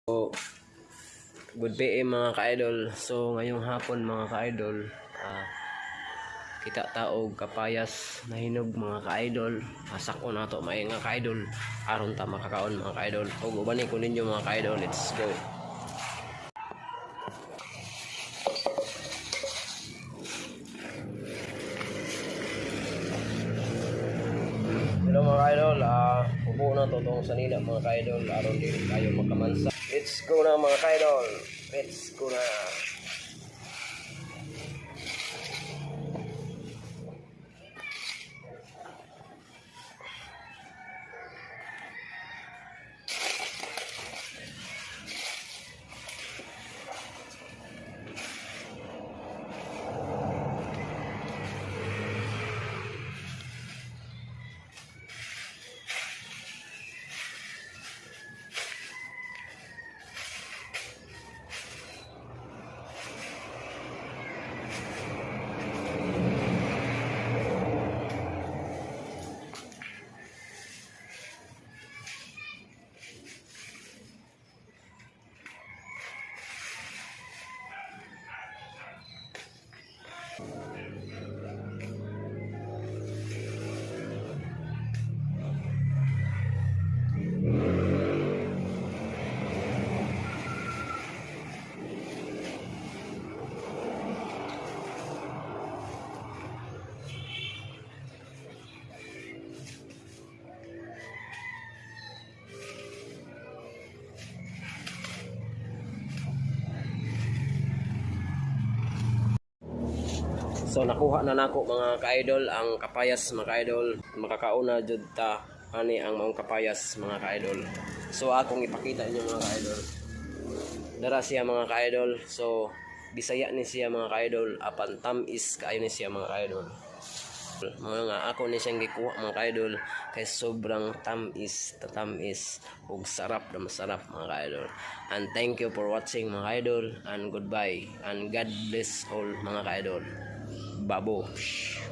So, good PM mga ka-idol. So, ngayong hapon mga ka-idol, kita taog kapayas na hinog mga ka-idol. Asako na to may nga ka-idol. Aron ta makakaon mga ka-idol. Ug uban ko ninyo mga ka-idol. Let's go. Hello mga ka-idol. Upo na to tong sanila mga ka-idol. Aron din kayo magkamansa. Let's go na mga ka-idol. Let's go na. So nakuha na nako mga ka-idol ang kapayas mga ka-idol. Makakauna jud ta ani ang maong kapayas mga ka-idol. So akong ipakita inyo mga ka-idol. Dara siya mga ka-idol. So Bisaya ni siya mga ka-idol, apan tamis kaayo ni siya mga ka-idol. Mga nga ako ni siyang gikuha mga ka-idol kay sobrang tamis ug sarap na masarap mga ka-idol. And thank you for watching mga ka-idol, and goodbye and God bless all mga ka-idol. Babosh.